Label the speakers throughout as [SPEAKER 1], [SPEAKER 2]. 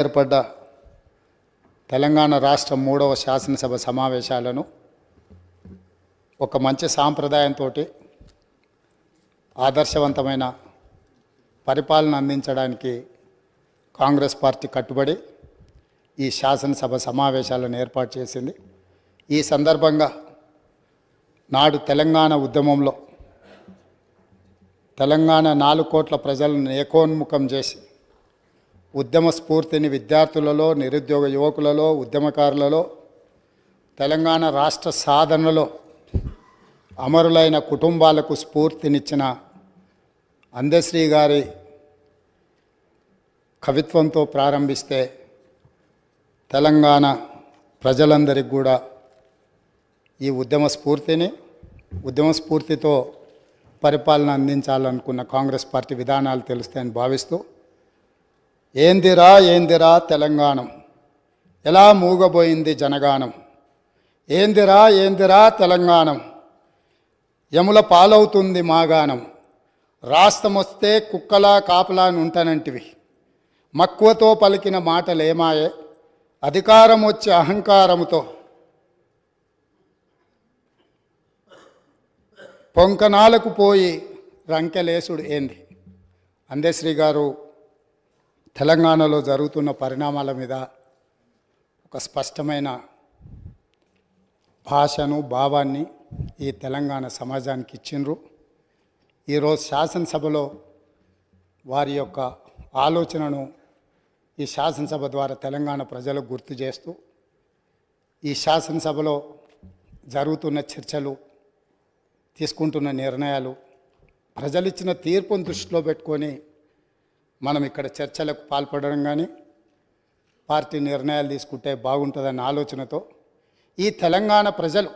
[SPEAKER 1] ఏర్పడ్డ తెలంగాణ రాష్ట్ర 3వ శాసనసభ సమావేశాలను ఒక మంచి సాంప్రదాయంతో ఆదర్శవంతమైన పరిపాలన అందించడానికి కాంగ్రెస్ పార్టీ కట్టుబడి ఈ శాసనసభ సమావేశాలను ఏర్పాటు చేసింది. ఈ సందర్భంగా నాడు తెలంగాణ ఉద్యమంలో తెలంగాణ 4 కోట్ల ప్రజలను ఏకోన్ముఖం చేసి ఉద్యమ స్ఫూర్తిని విద్యార్థులలో, నిరుద్యోగ యువకులలో, ఉద్యమకారులలో, తెలంగాణ రాష్ట్ర సాధనలో అమరులైన కుటుంబాలకు స్ఫూర్తినిచ్చిన అందశ్రీ గారి కవిత్వంతో ప్రారంభిస్తే తెలంగాణ ప్రజలందరికీ కూడా ఈ ఉద్యమ స్ఫూర్తితో పరిపాలన అందించాలనుకున్న కాంగ్రెస్ పార్టీ విధానాలు తెలుస్తాయని భావిస్తూ ఏందిరా తెలంగాణం, ఎలా మూగబోయింది జనగానం, ఏందిరా తెలంగాణం, యముల పాలవుతుంది మాగానం, రాష్ట్రమొస్తే కుక్కలా కాపలా ఉంటానంటివి, మక్కువతో పలికిన మాటలేమాయే, అధికారం వచ్చే అహంకారముతో పొంకనాలకు పోయి రంకెలేసుడు ఏంది. అందశ్రీ గారు తెలంగాణలో జరుగుతున్న పరిణామాల మీద ఒక స్పష్టమైన భాషను, భావాన్ని ఈ తెలంగాణ సమాజానికి ఇచ్చిండ్రు. ఈరోజు శాసనసభలో వారి యొక్క ఆలోచనను ఈ శాసనసభ ద్వారా తెలంగాణ ప్రజలకు గుర్తు చేస్తూ ఈ శాసనసభలో జరుగుతున్న చర్చలు, తీసుకుంటున్న నిర్ణయాలు, ప్రజలిచ్చిన తీర్పును దృష్టిలో పెట్టుకొని మనం ఇక్కడ చర్చలకు పాల్పడడం కానీ పార్టీ నిర్ణయాలు తీసుకుంటే బాగుంటుందన్న ఆలోచనతో ఈ తెలంగాణ ప్రజలు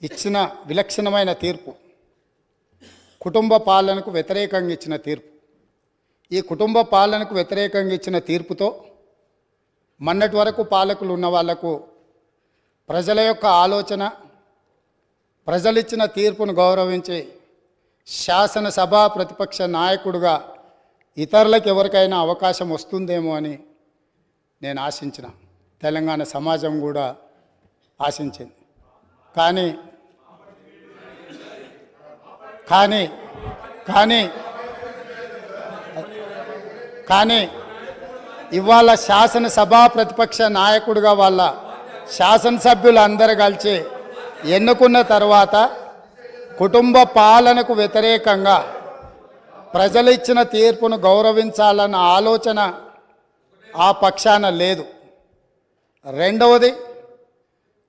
[SPEAKER 1] ఇచ్చిన విలక్షణమైన తీర్పు, కుటుంబ పాలనకు వ్యతిరేకంగా ఇచ్చిన తీర్పు, ఈ కుటుంబ పాలనకు వ్యతిరేకంగా ఇచ్చిన తీర్పుతో మొన్నటి వరకు పాలకులు ఉన్న వాళ్లకు ప్రజల యొక్క ఆలోచన, ప్రజలిచ్చిన తీర్పును గౌరవించి శాసనసభ ప్రతిపక్ష నాయకుడిగా ఇతరులకు ఎవరికైనా అవకాశం వస్తుందేమో అని నేను ఆశించిన, తెలంగాణ సమాజం కూడా ఆశించింది. కానీ కానీ కానీ కానీ ఇవాళ శాసనసభ ప్రతిపక్ష నాయకుడిగా వాళ్ళ శాసనసభ్యులు అందరూ కలిసి ఎన్నుకున్న తర్వాత కుటుంబ పాలనకు వ్యతిరేకంగా ప్రజలు ఇచ్చిన తీర్పును గౌరవించాలన్న ఆలోచన ఆ పక్షాన లేదు. రెండవది,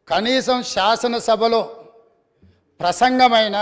[SPEAKER 1] కనీసం శాసనసభలో ప్రసంగమైన